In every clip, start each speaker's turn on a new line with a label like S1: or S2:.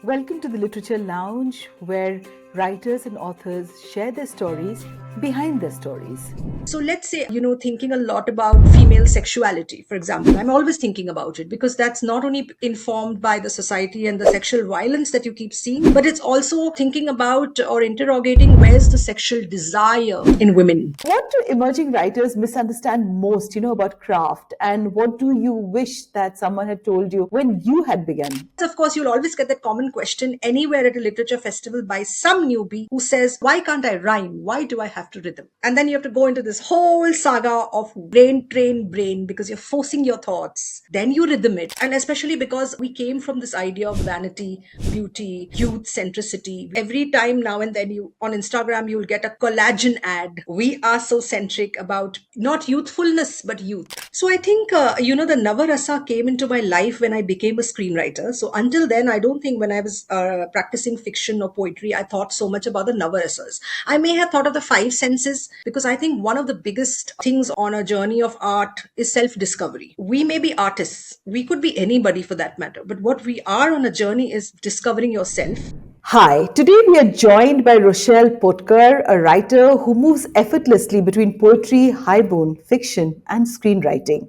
S1: Welcome to the Literature Lounge, where writers and authors share their stories behind their stories.
S2: So let's say, thinking a lot about female sexuality, for example. I'm always thinking about it because that's not only informed by the society and the sexual violence that you keep seeing, but it's also thinking about or interrogating where's the sexual desire in women.
S1: What do emerging writers misunderstand most, about craft? And what do you wish that someone had told you when you had begun?
S2: Of course, you'll always get that common question anywhere at a literature festival by some newbie who says, why can't I rhyme? Why do I have to rhythm? And then you have to go into this whole saga of brain train brain because you're forcing your thoughts. Then you rhythm it. And especially because we came from this idea of vanity, beauty, youth centricity. Every time now and then you on Instagram, you'll get a collagen ad. We are so centric about not youthfulness, but youth. So I think, the Navarasa came into my life when I became a screenwriter. So until then, I don't think when I was practicing fiction or poetry, I thought so much about the Navarasas. I may have thought of the five senses because I think one of the biggest things on a journey of art is self discovery. We may be artists, we could be anybody for that matter, but what we are on a journey is discovering yourself.
S1: Hi, today we are joined by Rochelle Potkar, a writer who moves effortlessly between poetry, haibun, fiction, and screenwriting.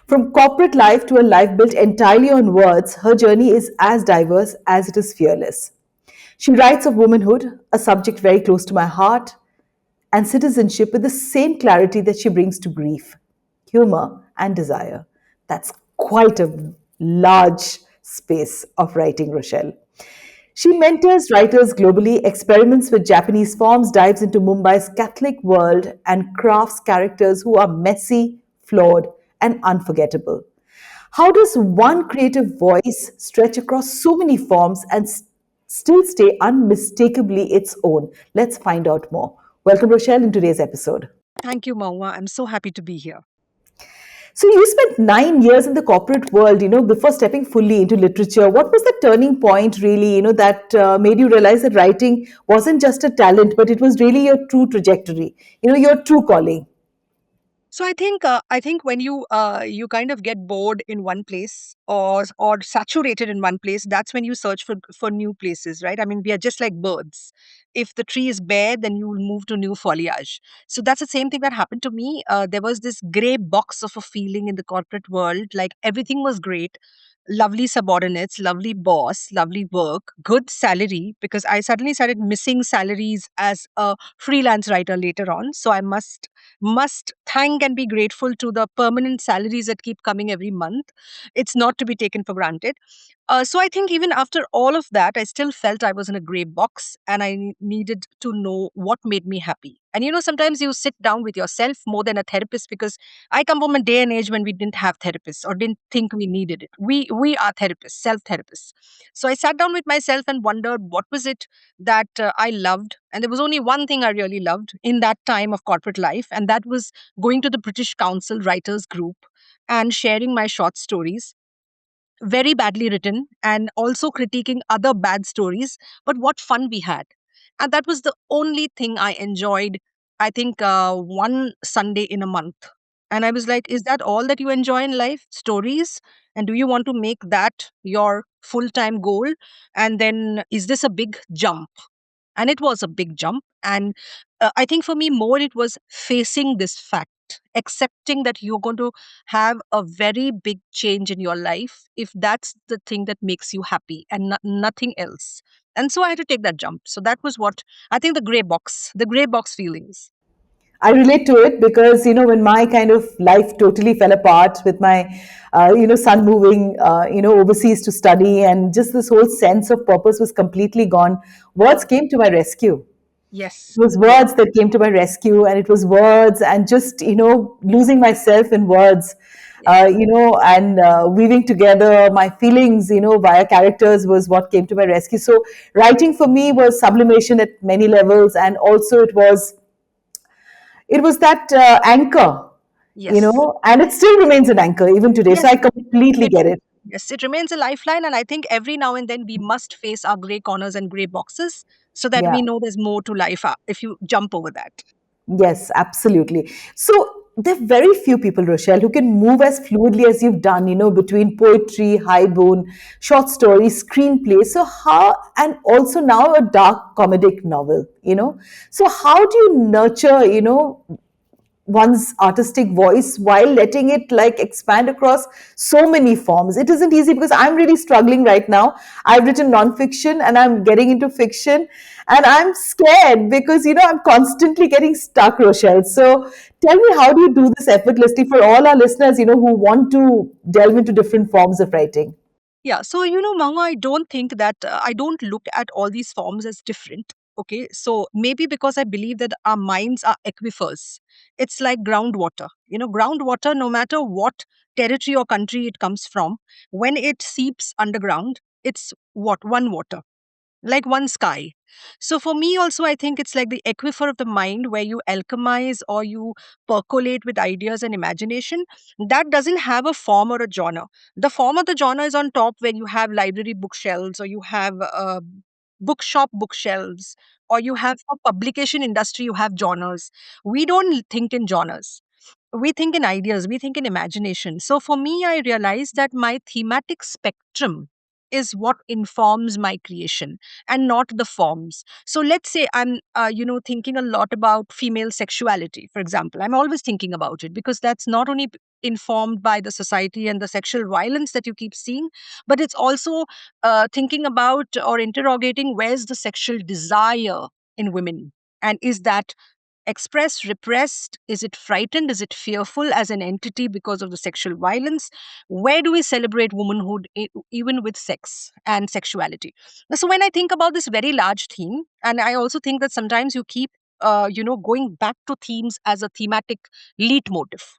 S1: From corporate life to a life built entirely on words, her journey is as diverse as it is fearless. She writes of womanhood, a subject very close to my heart, and citizenship with the same clarity that she brings to grief, humor, and desire. That's quite a large space of writing, Rochelle. She mentors writers globally, experiments with Japanese forms, dives into Mumbai's Catholic world, and crafts characters who are messy, flawed, and unforgettable. How does one creative voice stretch across so many forms and still stay unmistakably its own? Let's find out more. Welcome, Rochelle, in today's episode.
S2: Thank you, Maua. I'm so happy to be here.
S1: So, you spent 9 years in the corporate world, before stepping fully into literature. What was the turning point, really, that made you realize that writing wasn't just a talent, but it was really your true trajectory, your true calling?
S2: So I think when you kind of get bored in one place or saturated in one place, that's when you search for new places, right? I mean, we are just like birds. If the tree is bare, then you will move to new foliage. So that's the same thing that happened to me. There was this gray box of a feeling in the corporate world, like everything was great, lovely subordinates, lovely boss, lovely work, good salary, because I suddenly started missing salaries as a freelance writer later on. So I must thank and be grateful to the permanent salaries that keep coming every month. It's not to be taken for granted. So I think even after all of that, I still felt I was in a gray box and I needed to know what made me happy. And sometimes you sit down with yourself more than a therapist because I come from a day and age when we didn't have therapists or didn't think we needed it. We are therapists, self therapists. So I sat down with myself and wondered what was it that I loved. And there was only one thing I really loved in that time of corporate life, and that was going to the British Council Writers Group and sharing my short stories, very badly written, and also critiquing other bad stories. But what fun we had. And that was the only thing I enjoyed, I think, one Sunday in a month. And I was like, is that all that you enjoy in life? Stories? And do you want to make that your full time goal? And then is this a big jump? And it was a big jump. And I think for me, more it was facing this fact, accepting that you're going to have a very big change in your life if that's the thing that makes you happy and nothing else. And so I had to take that jump. So that was what I think, the gray box feelings.
S1: I relate to it because, when my kind of life totally fell apart with my, son moving, overseas to study, and just this whole sense of purpose was completely gone, words came to my rescue.
S2: Yes.
S1: It was
S2: Yes.
S1: words that came to my rescue, and it was words and just, losing myself in words,
S2: Yes.
S1: and weaving together my feelings, via characters was what came to my rescue. So writing for me was sublimation at many levels, and also it was that anchor,
S2: Yes.
S1: and it still remains an anchor even today. So
S2: Yes.
S1: I completely
S2: It,
S1: get it.
S2: yes, it remains a lifeline. And I think every now and then we must face our gray corners and gray boxes so that
S1: Yeah.
S2: we know there's more to life if you jump over that.
S1: Yes, absolutely. So there are very few people, Rochelle, who can move as fluidly as you've done, between poetry, highbone, short stories, screenplays. So how, and also now a dark comedic novel. So how do you nurture, one's artistic voice while letting it like expand across so many forms? It isn't easy because I'm really struggling right now. I've written nonfiction and I'm getting into fiction, and I'm scared because I'm constantly getting stuck, Rochelle. So tell me, how do you do this effortlessly for all our listeners, who want to delve into different forms of writing?
S2: Yeah. So, Manga, I don't think that I don't look at all these forms as different. Okay. So maybe because I believe that our minds are aquifers. It's like groundwater. Groundwater, no matter what territory or country it comes from, when it seeps underground, it's what? One water, like one sky. So for me also, I think it's like the aquifer of the mind where you alchemize or you percolate with ideas and imagination. That doesn't have a form or a genre. The form of the genre is on top, when you have library bookshelves, or you have bookshop bookshelves, or you have a publication industry, you have genres. We don't think in genres, we think in ideas, we think in imagination. So for me, I realized that my thematic spectrum is what informs my creation, and not the forms. So let's say I'm thinking a lot about female sexuality, for example. I'm always thinking about it because that's not only informed by the society and the sexual violence that you keep seeing, but it's also thinking about or interrogating, where's the sexual desire in women, and is that expressed, repressed? Is it frightened? Is it fearful as an entity because of the sexual violence? Where do we celebrate womanhood, even with sex and sexuality? So when I think about this very large theme, and I also think that sometimes you keep going back to themes as a thematic leitmotif.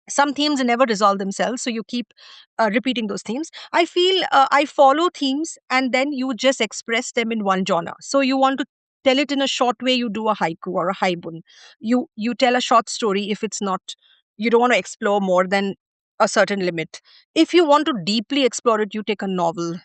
S2: Some themes never resolve themselves, so you keep repeating those themes. I feel I follow themes and then you just express them in one genre. So you want to tell it in a short way, you do a haiku or a haibun. You tell a short story if it's not, you don't want to explore more than a certain limit. If you want to deeply explore it, you take a novel.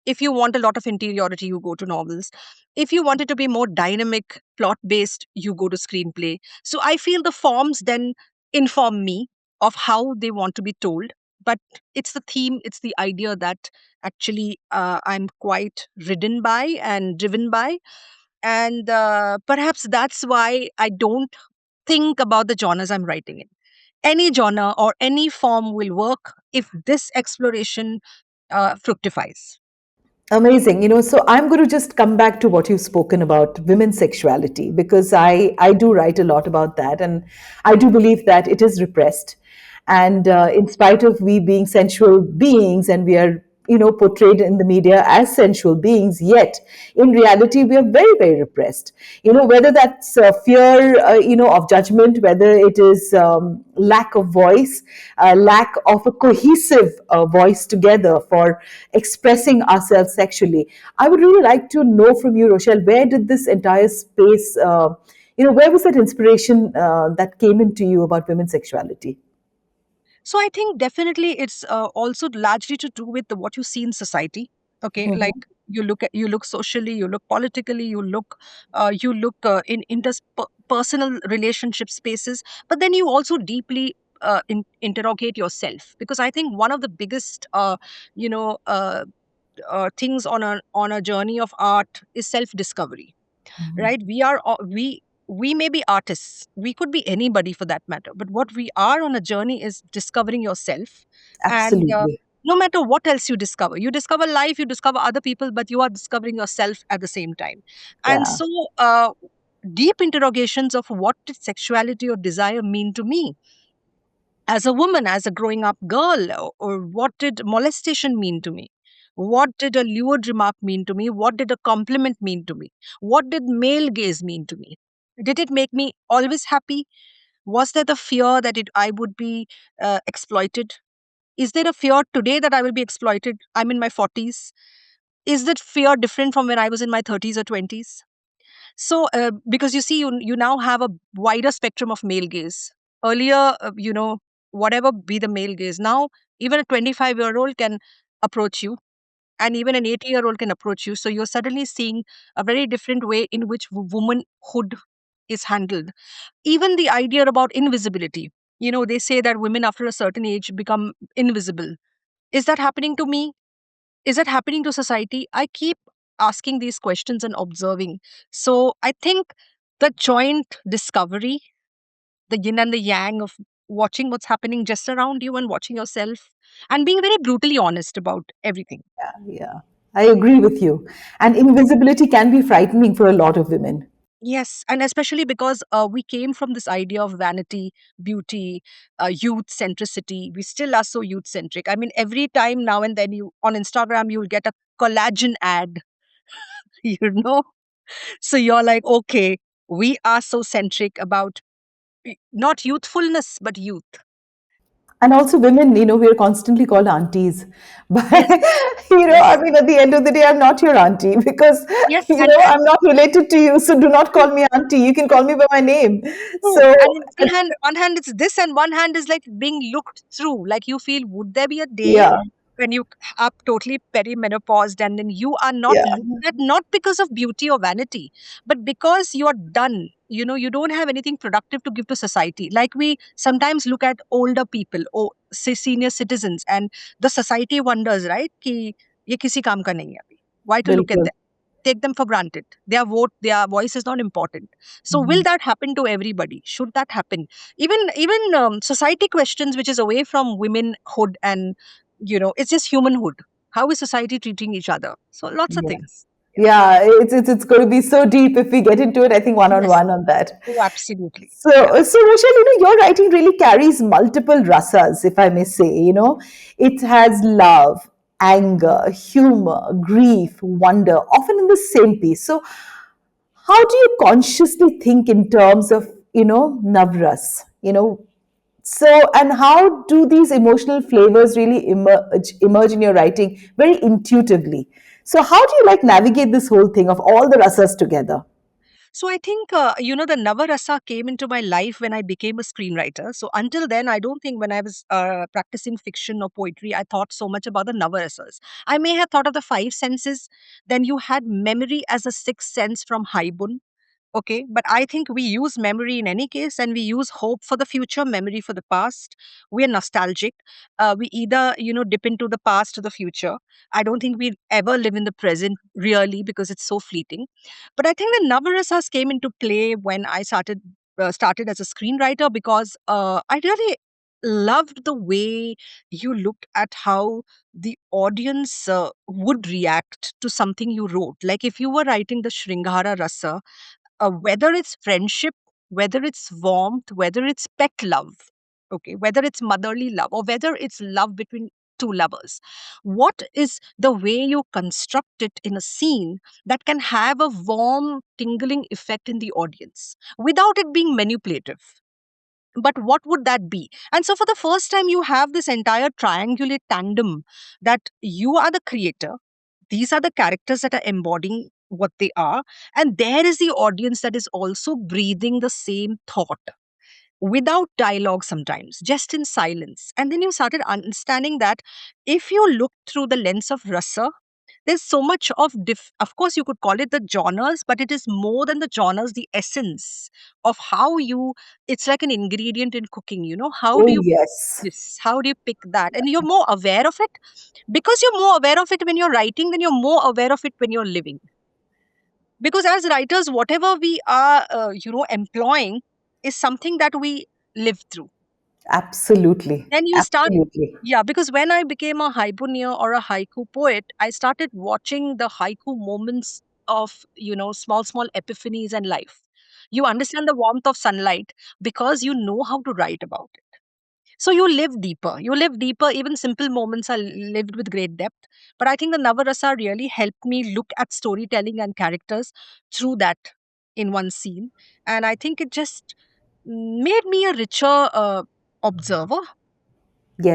S2: If you want a lot of interiority, you go to novels. If you want it to be more dynamic, plot based, you go to screenplay. So I feel the forms then inform me of how they want to be told. But it's the theme, it's the idea that actually I'm quite ridden by and driven by. And perhaps that's why I don't think about the genres I'm writing in. Any genre or any form will work if this exploration fructifies.
S1: Amazing. So I'm going to just come back to what you've spoken about women's sexuality, because I do write a lot about that. And I do believe that it is repressed. And in spite of we being sensual beings, and we are, portrayed in the media as sensual beings, yet in reality, we are very, very repressed. Whether that's fear, of judgment, whether it is lack of voice, lack of a cohesive voice together for expressing ourselves sexually. I would really like to know from you, Rochelle, where did this entire space, where was that inspiration that came into you about women's sexuality?
S2: So I think definitely it's also largely to do with what you see in society. Okay, like
S1: Mhm.
S2: you look socially, you look politically, you look in personal relationship spaces, but then you also deeply interrogate yourself, because I think one of the biggest you know uh, things on a journey of art is self discovery,
S1: Mhm.
S2: right? We may be artists, we could be anybody for that matter, but what we are on a journey is discovering yourself. And
S1: Absolutely.
S2: no matter what else you discover life, you discover other people, but you are discovering yourself at the same time. And
S1: Yeah.
S2: so uh, deep interrogations of what did sexuality or desire mean to me as a woman, as a growing up girl, or what did molestation mean to me? What did a lewd remark mean to me? What did a compliment mean to me? What did male gaze mean to me? Did it make me always happy? Was there the fear that I would be exploited? Is there a fear today that I will be exploited? I'm in my 40s. Is that fear different from when I was in my 30s or 20s? So, because you see, you now have a wider spectrum of male gaze. Earlier, whatever be the male gaze, now even a 25-year-old can approach you, and even an 80-year-old can approach you. So you're suddenly seeing a very different way in which womanhood is handled. Even the idea about invisibility. They say that women after a certain age become invisible. Is that happening to me? Is that happening to society? I keep asking these questions and observing. So I think the joint discovery, the yin and the yang of watching what's happening just around you and watching yourself and being very brutally honest about everything.
S1: Yeah, I agree with you. And invisibility can be frightening for a lot of women.
S2: Yes, and especially because we came from this idea of vanity, beauty, youth centricity. We still are so youth centric. I mean, every time now and then you on Instagram you'll get a collagen ad, you know. So you're like, okay, we are so centric about not youthfulness but youth.
S1: And also, women, we are constantly called aunties. But,
S2: Yes,
S1: I
S2: yes,
S1: mean, at the end of the day, I'm not your auntie because,
S2: yes, and
S1: I'm not related to you. So do not call me auntie. You can call me by my name.
S2: true.
S1: So,
S2: And in one hand it's this, and one hand is like being looked through. Like you feel, would there be a day
S1: yeah,
S2: when you are totally perimenopaused and then you are not
S1: yeah,
S2: looked at not because of beauty or vanity, but because you are done. You don't have anything productive to give to society. Like we sometimes look at older people or say senior citizens, and the society wonders, right? Ki ye kisi kaam ka nahi hai abhi. Why to look at
S1: bilkul.
S2: them? Take them for granted. Their voice is not important. So will
S1: Mhm.
S2: that happen to everybody? Should that happen? Even society questions, which is away from womenhood and it's just humanhood. How is society treating each other? So lots of
S1: Yes.
S2: things. Yeah.
S1: Yeah, it's going to be so deep if we get into it, I think, one on
S2: Yes.
S1: one on that.
S2: Oh, absolutely.
S1: So,
S2: Yeah.
S1: so Rochelle, your writing really carries multiple rasas, if I may say. It has love, anger, humor, grief, wonder, often in the same piece. So, how do you consciously think in terms of, navras? So, and how do these emotional flavors really emerge in your writing very intuitively? So, how do you like navigate this whole thing of all the rasas together?
S2: So I think the Navarasa came into my life when I became a screenwriter. So until then, I don't think when I was practicing fiction or poetry, I thought so much about the Navarasas. I may have thought of the five senses. Then you had memory as a sixth sense from Haibun. Okay, but I think we use memory in any case, and we use hope for the future, memory for the past. We are nostalgic. We either, dip into the past or the future. I don't think we ever live in the present really because it's so fleeting. But I think the Navarasas came into play when I started as a screenwriter because I really loved the way you look at how the audience would react to something you wrote. Like if you were writing the Shringara Rasa, whether it's friendship, whether it's warmth, whether it's pet love, okay, whether it's motherly love, or whether it's love between two lovers. What is the way you construct it in a scene that can have a warm, tingling effect in the audience without it being manipulative? But what would that be? And so, for the first time, you have this entire triangulate tandem that you are the creator, these are the characters that are embodying what they are, and there is the audience that is also breathing the same thought without dialogue, sometimes just in silence. And then you started understanding that if you look through the lens of rasa, there's so much of course you could call it the genres, but it is more than the genres, the essence of how you, it's like an ingredient in cooking, how do
S1: Oh,
S2: you
S1: yes.
S2: this, how do you pick that, and you're more aware of it. Because you're more aware of it when you're writing, then you're more aware of it when you're living. Because as writers, whatever we are employing is something that we live through.
S1: Absolutely.
S2: Then you start,
S1: Absolutely.
S2: yeah, because when I became a haiponeer or a haiku poet, I started watching the haiku moments of small small epiphanies in life. You understand the warmth of sunlight because you know how to write about it. So you live deeper. You live deeper. Even simple moments are lived with great depth. But I think the Navarasa really helped me look at storytelling and characters through that in one scene. And I think it just made me a richer observer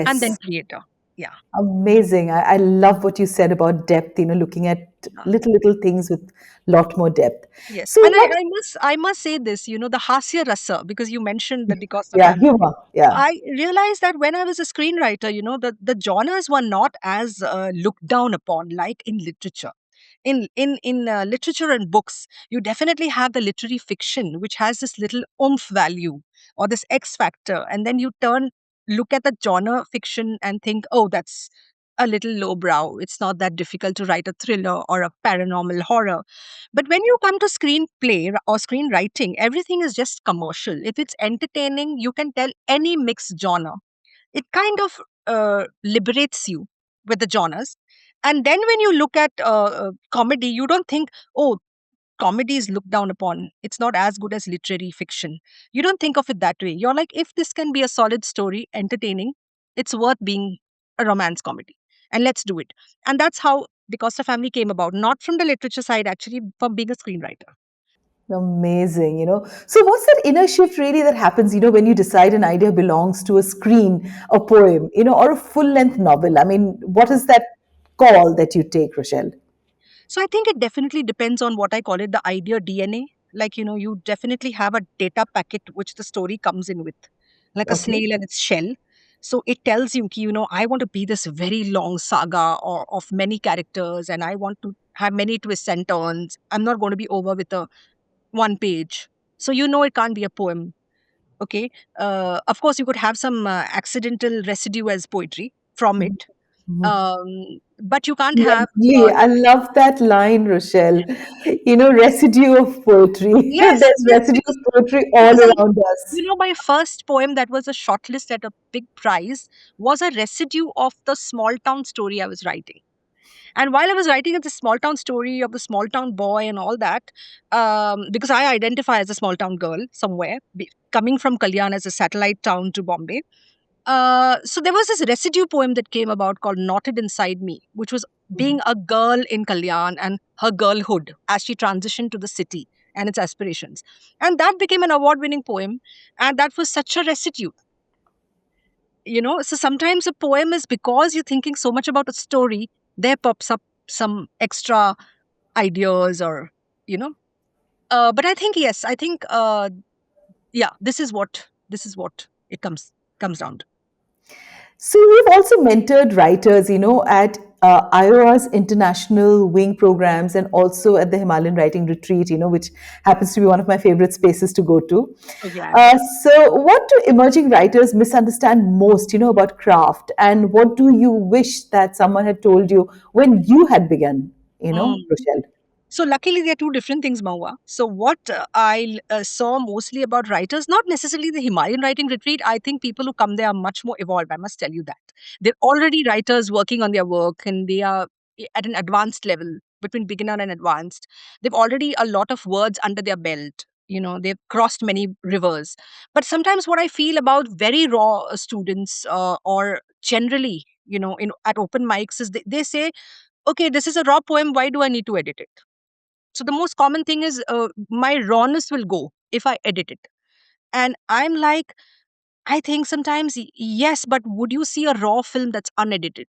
S2: and then
S1: Yes.
S2: creator. Yeah.
S1: Amazing. I love what you said about depth, looking at
S2: Yeah.
S1: little things with lot more depth.
S2: Yes.
S1: So
S2: And
S1: what,
S2: I must say this, the Hasya Rasa, because you mentioned the Dicosta
S1: yeah,
S2: family.
S1: humor. Yeah.
S2: I realized that when I was a screenwriter, the genres were not as looked down upon like in literature. In literature and books, you definitely have the literary fiction which has this little oomph value or this X factor, and then you look at the genre fiction and think, oh, that's a little lowbrow. It's not that difficult to write a thriller or a paranormal horror. But when you come to screenplay or screenwriting, everything is just commercial. If it's entertaining, you can tell any mixed genre. It kind of liberates you with the genres. And then when you look at comedy, you don't think, oh, comedy is looked down upon. It's not as good as literary fiction. You don't think of it that way. You're like, if this can be a solid story, entertaining, it's worth being a romance comedy. And let's do it. And that's how The Costa Family came about, not from the literature side, actually, from being a screenwriter.
S1: Amazing, So what's that inner shift really that happens, when you decide an idea belongs to a screen, a poem, or a full-length novel? I mean, what is that call that you take, Rochelle?
S2: So I think it definitely depends on what I call it, the idea DNA. Like, you definitely have a data packet which the story comes in with, like a
S1: Okay.
S2: snail and its shell. So it tells you, I want to be this very long saga or of many characters, and I want to have many twists and turns. I'm not going to be over with a one page. So it can't be a poem. Okay. Of course, you could have some accidental residue as poetry from
S1: Mhm.
S2: it.
S1: Mhm.
S2: But you can't have
S1: Lovely. I love that line, Rochelle. Residue of poetry.
S2: yes,
S1: There's
S2: yes,
S1: residue of
S2: because
S1: poetry all
S2: because I
S1: around us.
S2: my first poem that was a shortlist at a big prize was a residue of the small town story I was writing. And while I was writing the small town story of the small town boy and all that, because I identify as a small town girl somewhere, coming from Kalyan as a satellite town to Bombay. So there was this residue poem that came about called Knotted Inside Me, which was being a girl in Kalyan and her girlhood as she transitioned to the city and its aspirations. And that became an award winning poem. And that was such a residue. So sometimes a poem is because you're thinking so much about a story, there pops up some extra ideas or, you know. But I think, yes, I think, yeah, this is what it comes down to.
S1: So you've also mentored writers, at IOA's international wing programs and also at the Himalayan Writing Retreat, which happens to be one of my favorite spaces to go to.
S2: So glad.
S1: So what do emerging writers misunderstand most, about craft, and what do you wish that someone had told you when you had begun, Rochelle?
S2: So luckily, they're two different things, Maua. So what I saw mostly about writers, not necessarily the Himalayan writing retreat. I think people who come there are much more evolved. I must tell you that they're already writers working on their work, and they are at an advanced level between beginner and advanced. They've already a lot of words under their belt. They've crossed many rivers. But sometimes what I feel about very raw students or generally, at open mics is they say, okay, this is a raw poem. Why do I need to edit it? So the most common thing is my rawness will go if I edit it. And I'm like, I think sometimes, yes, but would you see a raw film that's unedited?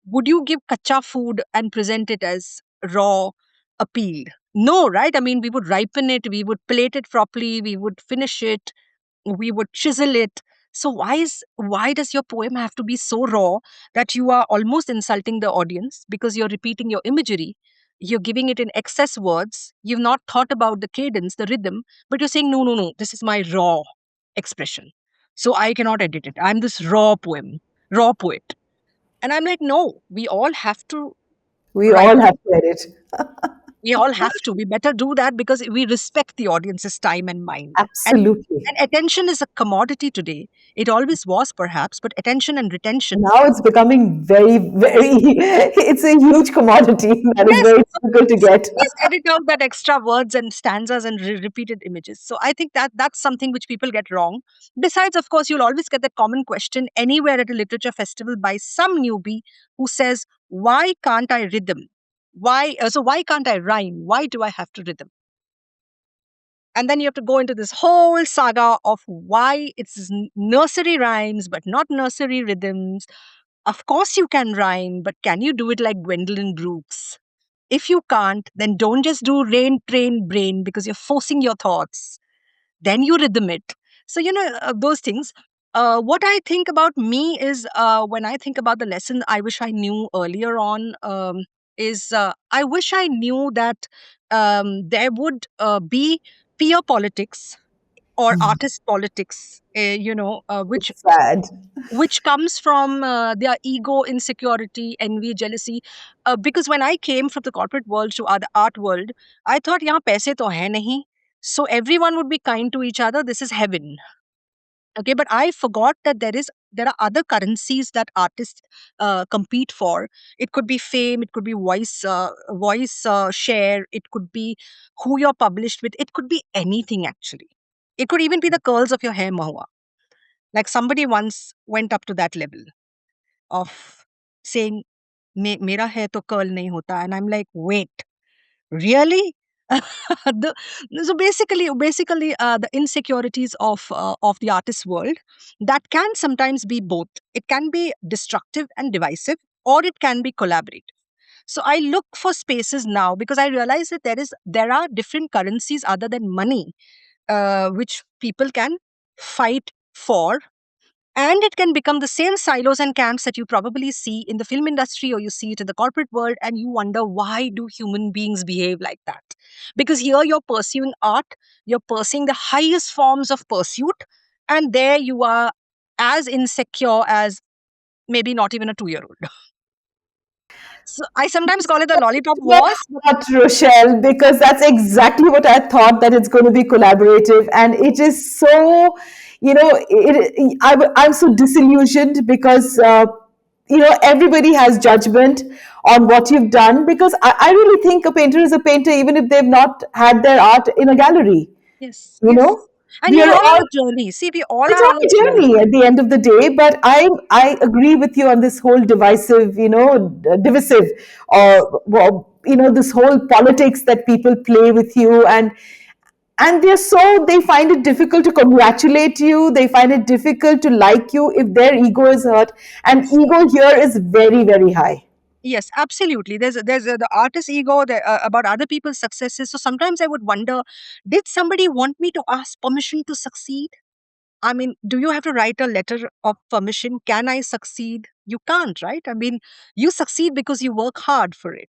S2: Would you give kacha food and present it as raw appeal? No, right? I mean, we would ripen it, we would plate it properly, we would finish it, we would chisel it. So why does your poem have to be so raw that you are almost insulting the audience because you're repeating your imagery, you're giving it in excess words, you've not thought about the cadence, the rhythm, but you're saying, no, no, no, this is my raw expression, so I cannot edit it, I'm this raw poem, raw poet. And I'm like, no, we all have to
S1: We
S2: write.
S1: all have to edit.
S2: We all have to. We better do that because we respect the audience's time and mind.
S1: Absolutely.
S2: And attention is a commodity today. It always was, perhaps, but attention and retention.
S1: Now it's becoming very, very, it's a huge commodity that is
S2: Yes.
S1: very
S2: So,
S1: difficult to
S2: so
S1: get.
S2: please edit out that extra words and stanzas and repeated images. So I think that's something which people get wrong. Besides, of course, you'll always get that common question anywhere at a literature festival by some newbie who says, "Why can't I rhythm? Why can't I rhyme? Why do I have to rhythm?" And then you have to go into this whole saga of why it's nursery rhymes but not nursery rhythms. Of course you can rhyme, but can you do it like Gwendolyn Brooks? If you can't, then don't just do rain train brain because you're forcing your thoughts, then you rhythm it. So those things. What I think about me is when I think about the lesson I wish I knew earlier on, is I wish I knew that there would be peer politics or artist politics,
S1: It's sad.
S2: which comes from their ego, insecurity, envy, jealousy. Because when I came from the corporate world to the art world, I thought, यहाँ पैसे तो है नहीं, so everyone would be kind to each other. This is heaven. Okay, but I forgot that there are other currencies that artists compete for. It could be fame, it could be voice share, it could be who you're published with, it could be anything actually. It could even be the curls of your hair, Mahua. Like somebody once went up to that level of saying, Mera hair to curl nahi hota. And I'm like, wait, really? the, so basically, the insecurities of the artist world, that can sometimes be both. It can be destructive and divisive, or it can be collaborative. So I look for spaces now because I realize that there are different currencies other than money, which people can fight for, and it can become the same silos and camps that you probably see in the film industry or you see it in the corporate world, and you wonder, why do human beings behave like that? Because here you're pursuing art, you're pursuing the highest forms of pursuit, and there you are as insecure as maybe not even a 2 year old. So I sometimes call it the lollipop
S1: Well,
S2: wars. But
S1: not Rochelle, because that's exactly what I thought, that it's going to be collaborative, and it is so, I'm so disillusioned because everybody has judgment on what you've done, because I really think a painter is a painter even if they've not had their art in a gallery.
S2: yes,
S1: You
S2: yes.
S1: know,
S2: And
S1: we
S2: we
S1: are
S2: are all on
S1: all,
S2: a journey. See, we all
S1: it's
S2: are
S1: all
S2: on a
S1: a
S2: journey.
S1: journey at the end of the day, but I agree with you on this whole divisive, divisive,
S2: Yes.
S1: or well, this whole politics that people play with you, and they find it difficult to congratulate you, they find it difficult to like you if their ego is hurt, and
S2: Yes.
S1: ego here is very, very high.
S2: Yes, absolutely. There's the artist ego about other people's successes. So sometimes I would wonder, did somebody want me to ask permission to succeed? I mean, do you have to write a letter of permission? Can I succeed? You can't, right? I mean, you succeed because you work hard for it,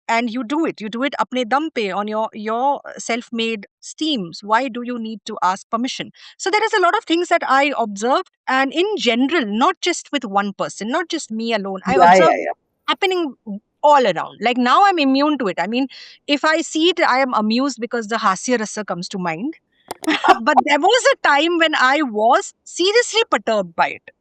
S2: and you do it. You do it apne dum pe, on your self-made steams. Why do you need to ask permission? So there is a lot of things that I observed, and in general, not just with one person, not just me alone. I
S1: Yeah, yeah,
S2: observed
S1: yeah.
S2: happening all around. Like now I'm immune to it. I mean, if I see it, I am amused because the hasya rasa comes to mind. But there was a time when I was seriously perturbed by it.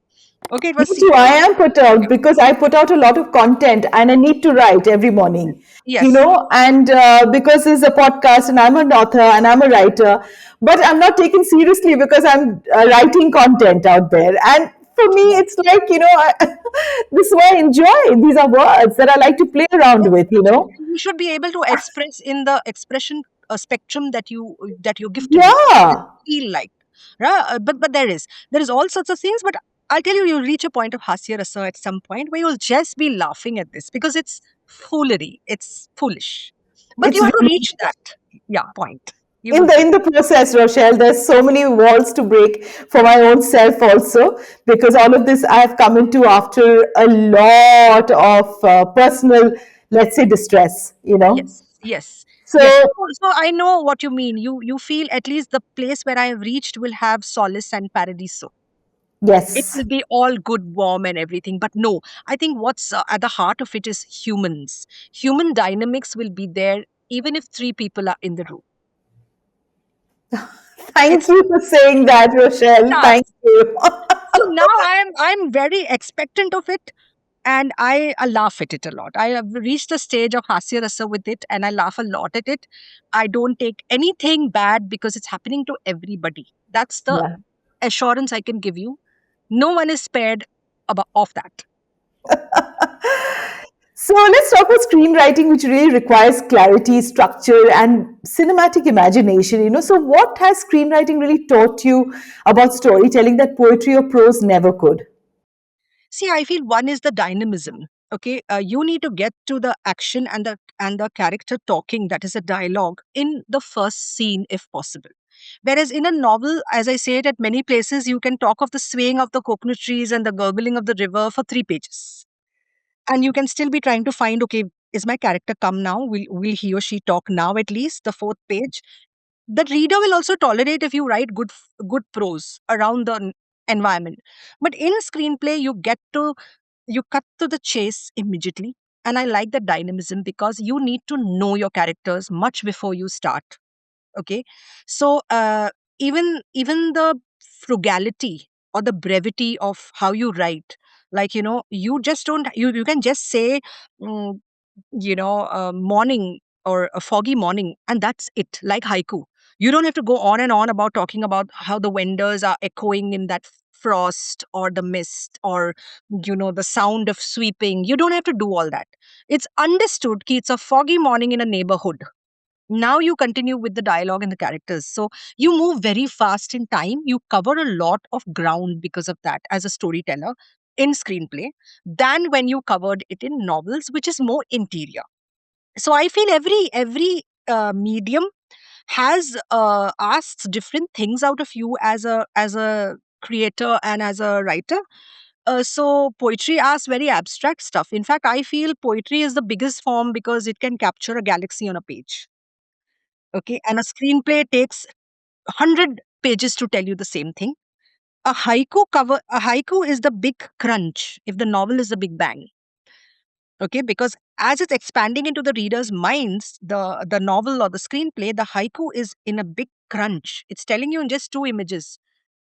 S2: Okay, it
S1: Me
S2: was
S1: too. I
S2: seriously.
S1: am put out because I put out a lot of content and I need to write every morning,
S2: Yes.
S1: and because this is a podcast and I'm an author and I'm a writer, but I'm not taken seriously because I'm writing content out there. And for me,
S2: Yes.
S1: it's like, this is what I enjoy. These are words that I like to play around
S2: Yes,
S1: with,
S2: absolutely. You should be able to express in the expression spectrum that you're gifted with, whatever you
S1: Yeah,
S2: feel like. Right? But there is all sorts of things. But I'll tell you, you'll reach a point of hasya rasa at some point where you'll just be laughing at this because it's foolery. It's foolish. But
S1: it's
S2: you have to
S1: really
S2: reach that, yeah, point. You
S1: in
S2: will
S1: the
S2: get
S1: in
S2: there.
S1: the process, Rochelle, there's so many walls to break for my own self also, because all of this I have come into after a lot of personal, let's say, distress.
S2: Yes, yes,
S1: So
S2: yes. So I know what you mean. You feel at least the place where I have reached will have solace and paradiso. It
S1: yes,
S2: will be all good, warm, and everything. But no, I think what's at the heart of it is humans. Human dynamics will be there even if three people are in the room.
S1: thank
S2: It's
S1: you for saying that, Rochelle. Thank
S2: just
S1: you.
S2: so now I'm very expectant of it, and I laugh at it a lot. I have reached a stage of hasya rasa with it, and I laugh a lot at it. I don't take anything bad because it's happening to everybody. That's the
S1: Yeah.
S2: assurance I can give you. No one is spared about of that.
S1: So let's talk about screenwriting, which really requires clarity, structure, and cinematic imagination. So what has screenwriting really taught you about storytelling that poetry or prose never could?
S2: See, I feel one is the dynamism. Okay, you need to get to the action and the character talking. That is a dialogue in the first scene, if possible. Whereas in a novel, as I say it at many places, you can talk of the swaying of the coconut trees and the gurgling of the river for 3 pages, and you can still be trying to find, okay, is my character come now? Will he or she talk now, at least the fourth page? The reader will also tolerate if you write good prose around the environment. But in screenplay, you cut to the chase immediately. And I like the dynamism because you need to know your characters much before you start. Okay, so even the frugality or the brevity of how you write, like, you just don't, you can just say, mm, morning or a foggy morning, and that's it, like haiku. You don't have to go on and on about talking about how the vendors are echoing in that frost or the mist, or the sound of sweeping. You don't have to do all that. It's understood ki it's a foggy morning in a neighborhood. Now you continue with the dialogue and the characters, so you move very fast in time, you cover a lot of ground because of that as a storyteller in screenplay than when you covered it in novels, which is more interior. So I feel every medium has asks different things out of you as a creator and as a writer. So poetry asks very abstract stuff. In fact, I feel poetry is the biggest form because it can capture a galaxy on a page. Okay, and a screenplay takes 100 pages to tell you the same thing. A haiku is the big crunch if the novel is the big bang. Okay, because as it's expanding into the reader's minds, the novel or the screenplay, the haiku is in a big crunch. It's telling you in just two images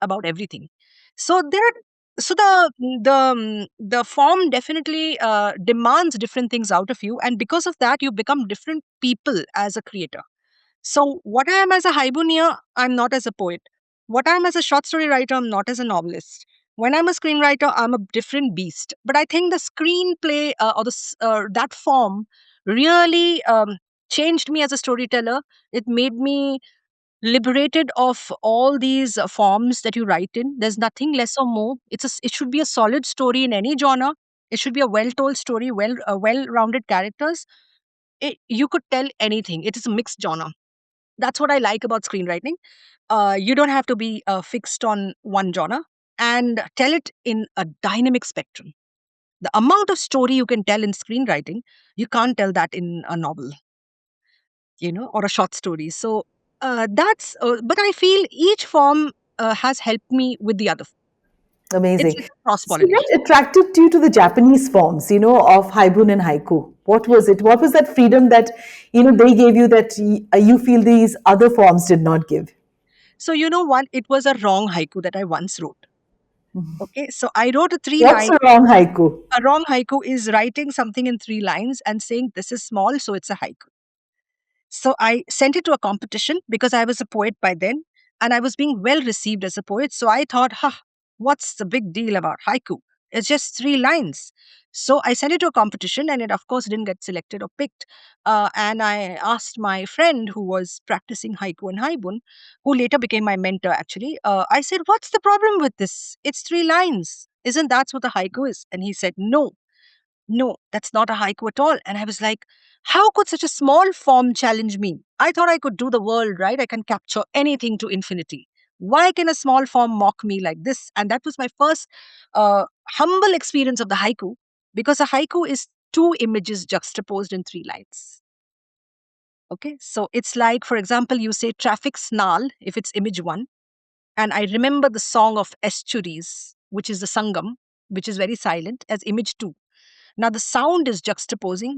S2: about everything. So there are so the form definitely demands different things out of you, and because of that you become different people as a creator. So, what I am as a haibunia, I'm not as a poet. What I am as a short story writer, I'm not as a novelist. When I'm a screenwriter, I'm a different beast. But I think the screenplay or that form really changed me as a storyteller. It made me liberated of all these forms that you write in. There's nothing less or more. It should be a solid story in any genre. It should be a well told story, well rounded characters. You could tell anything. It is a mixed genre. That's what I like about screenwriting. You don't have to be fixed on one genre, and tell it in a dynamic spectrum. The amount of story you can tell in screenwriting, you can't tell that in a novel, or a short story. So but I feel each form has helped me with the other. It's
S1: Amazing.
S2: like a cross
S1: So,
S2: pollination.
S1: what attracted you to the Japanese forms, of haibun and haiku? What was it? What was that freedom that, they gave you that you feel these other forms did not give?
S2: So, one, it was a wrong haiku that I once wrote. Okay, so I wrote a three
S1: What's
S2: line.
S1: a wrong haiku?
S2: A wrong haiku is writing something in three lines and saying this is small, so it's a haiku. So I sent it to a competition because I was a poet by then and I was being well received as a poet. So I thought, what's the big deal about haiku? It's just three lines. So I sent it to a competition and it, of course, didn't get selected or picked. And I asked my friend who was practicing haiku and haibun, who later became my mentor actually. I said, what's the problem with this? It's three lines. Isn't that what a haiku is? And he said, no, no, that's not a haiku at all. And I was like, how could such a small form challenge me? I thought I could do the world, right? I can capture anything to infinity. Why can a small form mock me like this? And that was my first humble experience of the haiku, because a haiku is two images juxtaposed in three lines. Okay, so it's like, for example, you say traffic snarl if it's image one. And I remember the song of estuaries, which is the sangam, which is very silent, as image two. Now, the sound is juxtaposing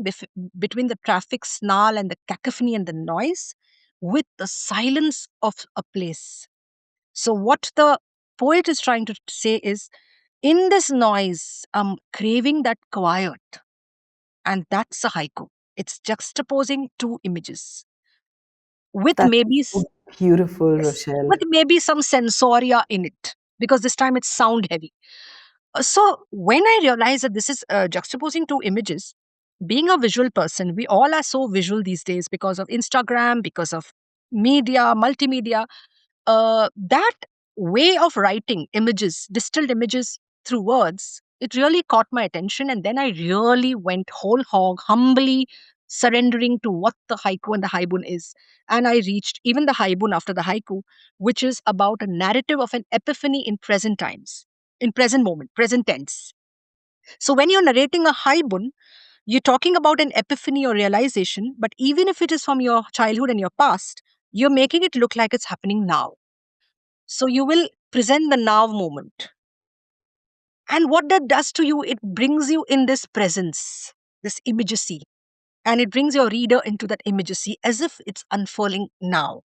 S2: between the traffic snarl and the cacophony and the noise with the silence of a place. So, what the poet is trying to say is, in this noise, I'm craving that quiet. And that's a haiku. It's juxtaposing two images with
S1: That's
S2: maybe,
S1: so beautiful,
S2: yes,
S1: Rochelle.
S2: with maybe some sensoria in it, because this time it's sound heavy. So, when I realized that this is juxtaposing two images, being a visual person, we all are so visual these days because of Instagram, because of media, multimedia. That way of writing images, distilled images through words, it really caught my attention. And then I really went whole hog, humbly surrendering to what the haiku and the haibun is. And I reached even the haibun after the haiku, which is about a narrative of an epiphany in present times, in present moment, present tense. So when you're narrating a haibun, You're talking about an epiphany or realization, but even if it is from your childhood and your past, you're making it look like it's happening now. So you will present the now moment. And what that does to you, it brings you in this presence, this immediacy, and it brings your reader into that immediacy as if it's unfolding now.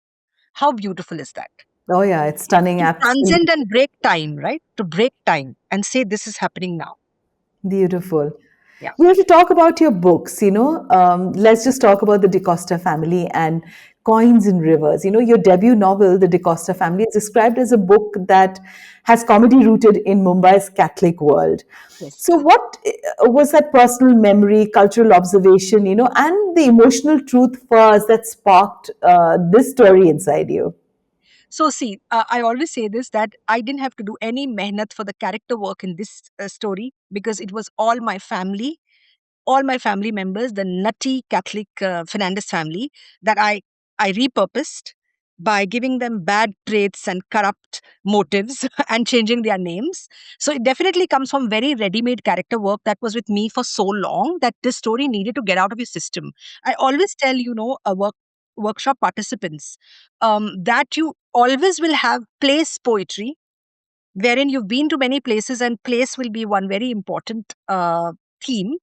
S2: How beautiful is that?
S1: Oh, yeah, it's stunning.
S2: To
S1: Absolutely
S2: transcend and break time, right? To break time and say this is happening now.
S1: beautiful.
S2: Yeah.
S1: We have to talk about your books, you know. Let's just talk about the DeCosta family and Coins in Rivers. You know, your debut novel, The DeCosta Family, is described as a book that has comedy rooted in Mumbai's Catholic world.
S2: Yes.
S1: So, what was that personal memory, cultural observation, you know, and the emotional truth first that sparked this story inside you?
S2: So, see, I always say this that I didn't have to do any mehnat for the character work in this story because it was all my family members, the nutty Catholic Fernandez family, that I repurposed by giving them bad traits and corrupt motives and changing their names. So it definitely comes from very ready-made character work that was with me for so long that this story needed to get out of your system. I always tell a workshop participants that you always will have place poetry wherein you've been to many places and place will be one very important theme,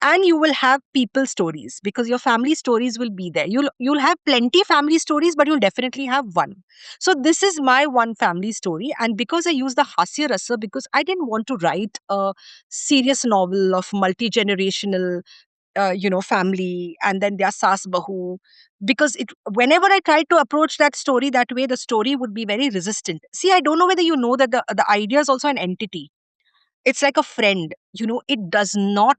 S2: and you will have people stories because your family stories will be there. You'll have plenty family stories, but you'll definitely have one. So this is my one family story, and because I use the hasya rasa, because I didn't want to write a serious novel of multi-generational family and then their sas bahu, because it whenever I tried to approach that story that way, the story would be very resistant. See, I don't know whether you know that the idea is also an entity. It's like a friend, it does not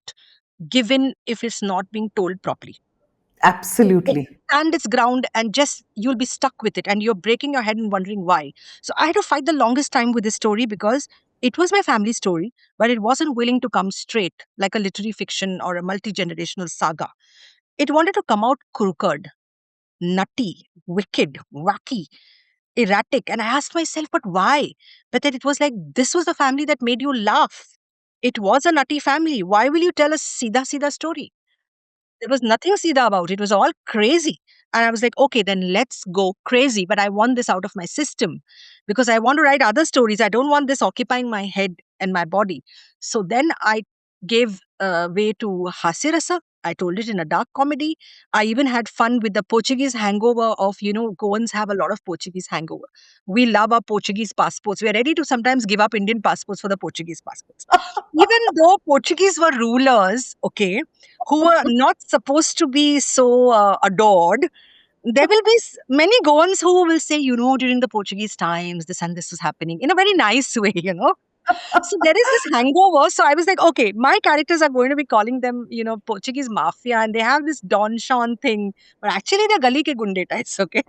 S2: give in if it's not being told properly. It
S1: Absolutely.
S2: stand its ground and just you'll be stuck with it and you're breaking your head and wondering why. So I had to fight the longest time with this story because it was my family story, but it wasn't willing to come straight like a literary fiction or a multi-generational saga. It wanted to come out crooked, nutty, wicked, wacky, erratic. And I asked myself, but why? But then it was like, this was the family that made you laugh. It was a nutty family. Why will you tell a sida story? There was nothing Sida about it. It was all crazy. And I was like, okay, then let's go crazy. But I want this out of my system because I want to write other stories. I don't want this occupying my head and my body. So then I gave way to Hasirasa. I told it in a dark comedy. I even had fun with the Portuguese hangover of, Goans have a lot of Portuguese hangover. We love our Portuguese passports. We are ready to sometimes give up Indian passports for the Portuguese passports. Even though Portuguese were rulers, okay, who were not supposed to be so adored, there will be many Goans who will say, during the Portuguese times, this and this was happening in a very nice way. So there is this hangover. So I was like, okay, my characters are going to be calling them, Portuguese mafia, and they have this Don Sean thing, but actually they're gully ke gunde types, okay?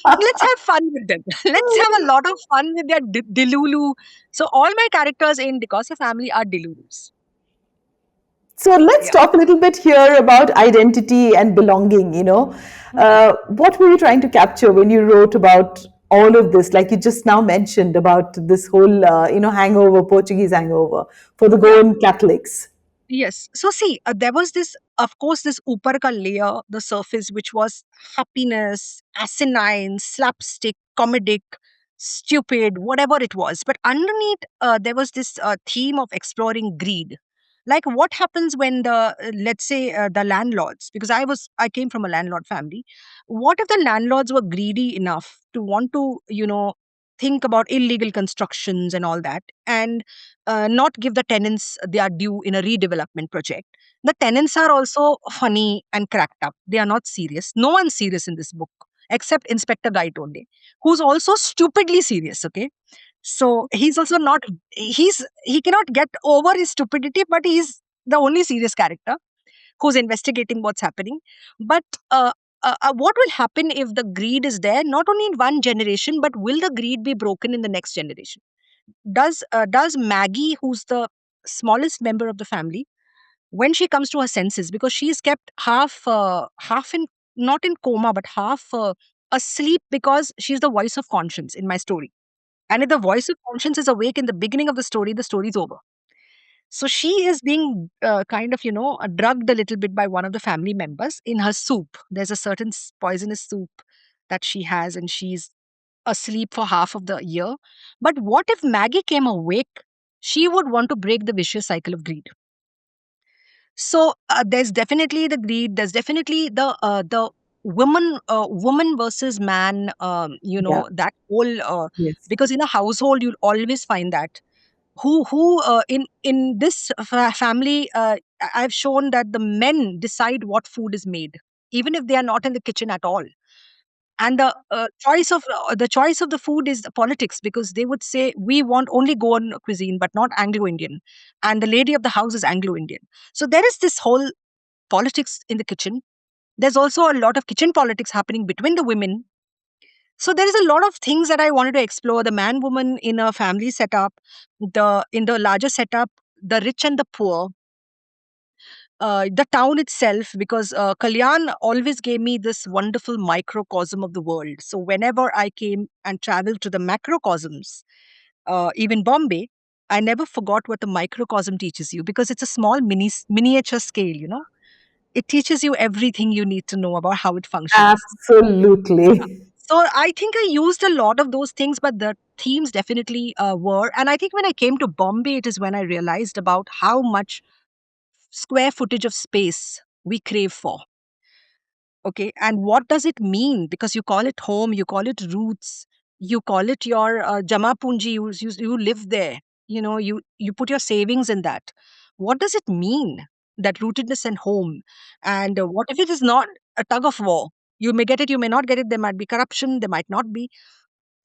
S2: Let's have fun with them. Let's have a lot of fun with their Dilulu. So all my characters in Because of Family are Dilulus.
S1: So let's
S2: Yeah.
S1: talk a little bit here about identity and belonging. You know, what were you trying to capture when you wrote about all of this? Like you just now mentioned about this whole, hangover, Portuguese hangover for the
S2: Yeah.
S1: Goan Catholics.
S2: Yes. So see, there was this, of course, this upar ka layer, the surface, which was happiness, asinine, slapstick, comedic, stupid, whatever it was. But underneath, there was this theme of exploring greed. Like what happens when let's say, the landlords, because I came from a landlord family. What if the landlords were greedy enough to want to, think about illegal constructions and all that, and not give the tenants their due in a redevelopment project. The tenants are also funny and cracked up. They are not serious. No one's serious in this book except Inspector Gaitonde, who's also stupidly serious. Okay, so he's also not. He cannot get over his stupidity, but he's the only serious character who's investigating what's happening. But what will happen if the greed is there not only in one generation, but will the greed be broken in the next generation? Does Maggie, who's the smallest member of the family, when she comes to her senses, because she is kept half in, not in coma, but half asleep, because she's the voice of conscience in my story. And if the voice of conscience is awake in the beginning of the story is over. So she is being kind of, drugged a little bit by one of the family members in her soup. There's a certain poisonous soup that she has, and she's asleep for half of the year. But what if Maggie came awake? She would want to break the vicious cycle of greed. So there's definitely the greed. There's definitely the woman versus man.
S1: Yeah.
S2: That whole
S1: Yes.
S2: because in a household you'll always find that who in this family, I've shown that the men decide what food is made, even if they are not in the kitchen at all. And the choice of the food is the politics, because they would say we want only Goan cuisine but not Anglo Indian, and the lady of the house is Anglo Indian. So there is this whole politics in the kitchen. There's also a lot of kitchen politics happening between the women. So there is a lot of things that I wanted to explore: the man woman in a family setup, the in the larger setup, the rich and the poor, the town itself, because Kalyan always gave me this wonderful microcosm of the world. So whenever I came and traveled to the macrocosms, even Bombay, I never forgot what the microcosm teaches you, because it's a small miniature scale, It teaches you everything you need to know about how it functions.
S1: Absolutely.
S2: So I think I used a lot of those things, but the themes definitely were. And I think when I came to Bombay, it is when I realized about how much square footage of space we crave for. Okay. And what does it mean? Because you call it home, you call it roots, you call it your Jama Punji, you live there, you put your savings in that. What does it mean, that rootedness and home? And what if it is not a tug of war? You may get it, you may not get it. There might be corruption, there might not be.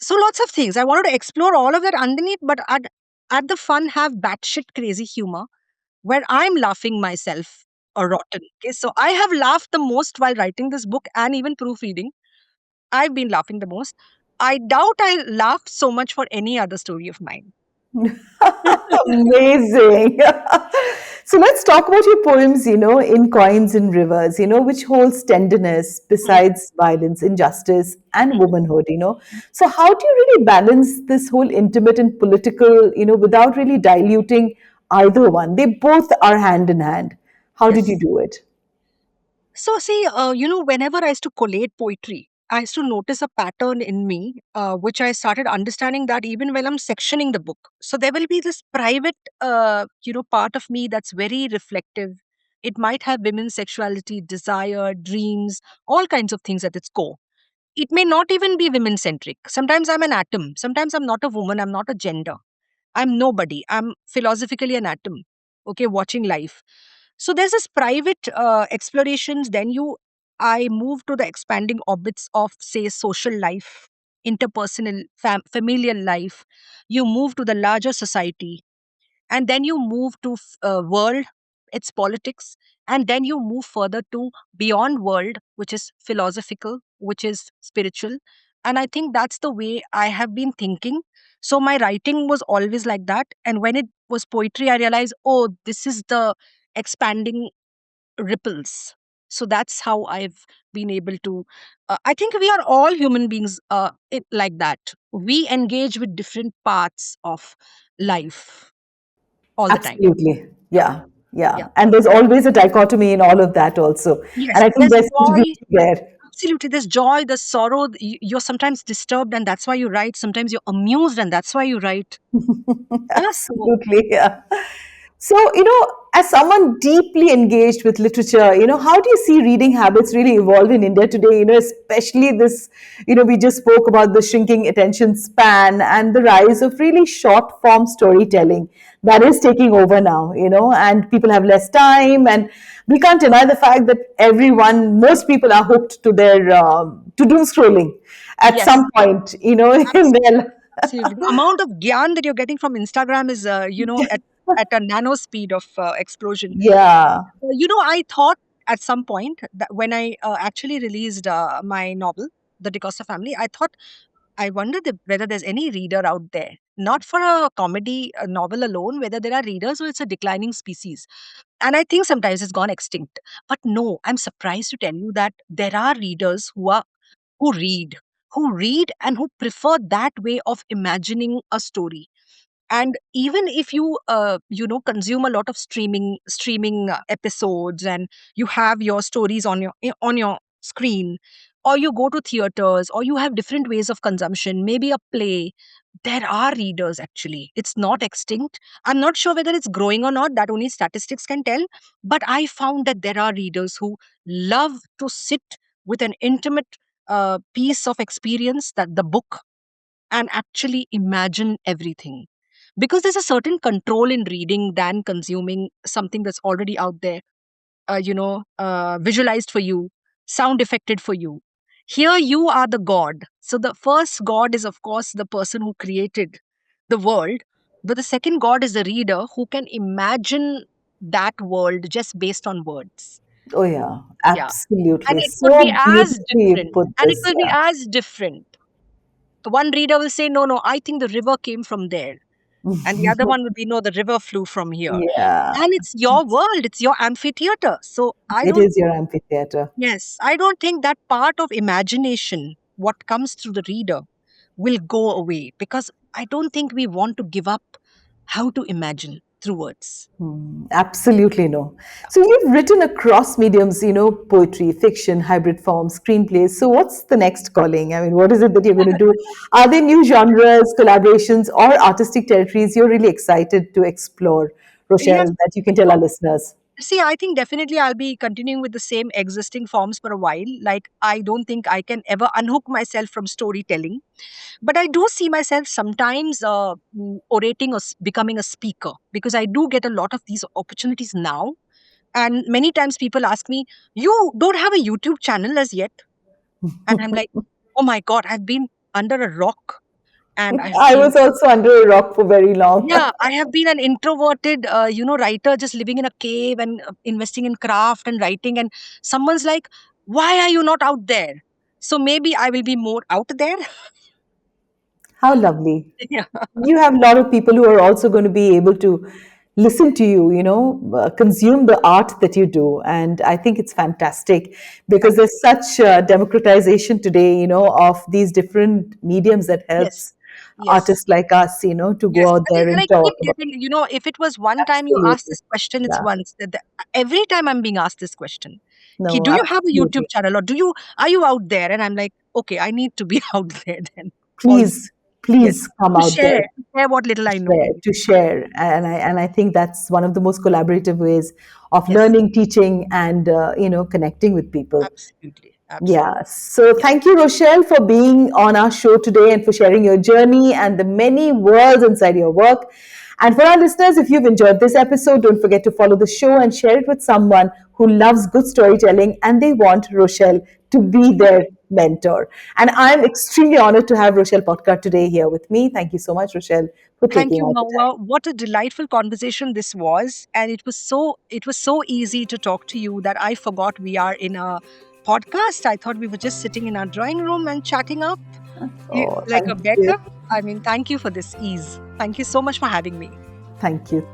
S2: So lots of things. I wanted to explore all of that underneath, but at the fun have batshit crazy humor where I'm laughing myself a rotten. Okay, so I have laughed the most while writing this book and even proofreading. I've been laughing the most. I doubt I laughed so much for any other story of mine.
S1: Amazing. So let's talk about your poems, In Coins and Rivers, which holds tenderness besides violence, injustice, and womanhood. So, how do you really balance this whole intimate and political, without really diluting either one? They both are hand in hand. How did you
S2: Yes.
S1: do it?
S2: So, see, whenever I used to collate poetry, I used to notice a pattern in me, which I started understanding that even while I'm sectioning the book. So, there will be this private, part of me that's very reflective. It might have women's sexuality, desire, dreams, all kinds of things at its core. It may not even be women centric. Sometimes I'm an atom. Sometimes I'm not a woman. I'm not a gender. I'm nobody. I'm philosophically an atom. Okay, watching life. So there's this private explorations. Then I move to the expanding orbits of, say, social life, interpersonal, familial life. You move to the larger society, and then you move to world, its politics, and then you move further to beyond world, which is philosophical, which is spiritual. And I think that's the way I have been thinking. So my writing was always like that, and when it was poetry, I realized, oh, this is the expanding ripples. So that's how I've been able to I think we are all human beings, like that. We engage with different parts of life all the time.
S1: Absolutely.
S2: Yeah,
S1: Yeah. Yeah.
S2: yeah.
S1: And there's always a dichotomy in all of that also.
S2: Yes,
S1: And I think
S2: there's
S1: there's such
S2: joy.
S1: beauty there.
S2: Absolutely, there's joy, there's sorrow. You're sometimes disturbed, and that's why you write. Sometimes you're amused, and that's why you write. Yeah, so
S1: Absolutely. Yeah. So, as someone deeply engaged with literature, how do you see reading habits really evolve in India today? Especially this, we just spoke about the shrinking attention span and the rise of really short form storytelling that is taking over now, and people have less time. And we can't deny the fact that most people are hooked to their, to doom scrolling at
S2: yes,
S1: some point, in
S2: absolutely,
S1: their,
S2: absolutely. The amount of gyan that you're getting from Instagram is, at a nano speed of explosion.
S1: yeah.
S2: I thought at some point that when I actually released my novel, The DeCosta Family, I thought, I wonder whether there's any reader out there, not for a comedy novel alone, whether there are readers or it's a declining species. And I think sometimes it's gone extinct. But no, I'm surprised to tell you that there are readers who read, who read and who prefer that way of imagining a story. And even if you consume a lot of streaming episodes, and you have your stories on your screen, or you go to theaters, or you have different ways of consumption, maybe a play, there are readers. Actually, it's not extinct. I'm not sure whether it's growing or not, that only statistics can tell. But I found that there are readers who love to sit with an intimate piece of experience, that the book, and actually imagine everything, because there's a certain control in reading than consuming something that's already out there, visualized for you, sound affected for you. Here you are the god. So the first god is, of course, the person who created the world, but the second god is the reader who can imagine that world just based on words.
S1: Oh, yeah,
S2: Yeah. And
S1: absolutely.
S2: it could be
S1: So
S2: as
S1: beautifully you
S2: different.
S1: put
S2: And it
S1: this.
S2: will be
S1: Yeah.
S2: as different. One reader will say, no, no, I think the river came from there. And the other one will be, no, the river flew from here.
S1: Yeah,
S2: And it's your world, it's your amphitheater. So I
S1: it
S2: don't
S1: is your amphitheater.
S2: Yes, I don't think that part of imagination, what comes through the reader, will go away, because I don't think we want to give up how to imagine through words.
S1: Absolutely no. So you've written across mediums, poetry, fiction, hybrid forms, screenplays. So what's the next calling? I mean, what is it that you're going to do? Are there new genres, collaborations, or artistic territories you're really excited to explore, Rochelle,
S2: Yes.
S1: that you can tell our
S2: So,
S1: listeners?
S2: see, I think definitely I'll be continuing with the same existing forms for a while. Like, I don't think I can ever unhook myself from storytelling. But I do see myself sometimes orating or becoming a speaker, because I do get a lot of these opportunities now. And many times people ask me, you don't have a YouTube channel as yet? And I'm like, oh my God, I've been under a rock. And I've
S1: I
S2: been,
S1: was also under a rock for very long.
S2: yeah, I have been an introverted, writer, just living in a cave and investing in craft and writing. And someone's like, why are you not out there? So maybe I will be more out there.
S1: How lovely.
S2: Yeah.
S1: You have a lot of people who are also going to be able to listen to you, consume the art that you do. And I think it's fantastic because
S2: Thank
S1: there's such democratization today, of these different mediums that
S2: Yes.
S1: helps
S2: Yes.
S1: artists like us, to
S2: Yes,
S1: go out there
S2: and
S1: and
S2: I
S1: talk
S2: keep
S1: about.
S2: getting, if it was one time you asked
S1: Absolutely.
S2: this question, it's
S1: Yeah.
S2: once. Every time I'm being asked this question, "Ki,
S1: No,
S2: do you have a YouTube
S1: absolutely.
S2: channel, or are you out there?" And I'm like, okay, I need to be out there then. Also,
S1: Please,
S2: yes,
S1: please come out there.
S2: to share what little I know.
S1: To share, and I think that's one of the most collaborative ways of
S2: Yes,
S1: learning, teaching, and connecting with people.
S2: absolutely, absolutely.
S1: Yeah. So
S2: Yeah.
S1: thank you, Rochelle, for being on our show today and for sharing your journey and the many worlds inside your work. And for our listeners, if you've enjoyed this episode, don't forget to follow the show and share it with someone who loves good storytelling and they want Rochelle to be their mentor. And I'm extremely honored to have Rochelle Potkar today here with me. Thank you so much, Rochelle, for
S2: Thank
S1: taking
S2: you,
S1: out the time.
S2: Mawa. What a delightful conversation this was. And it was so easy to talk to you that I forgot we are in a podcast. I thought we were just sitting in our drawing room and chatting up
S1: Oh,
S2: like a
S1: thank you.
S2: better. I mean, thank you for this ease. Thank you so much for having me.
S1: Thank you.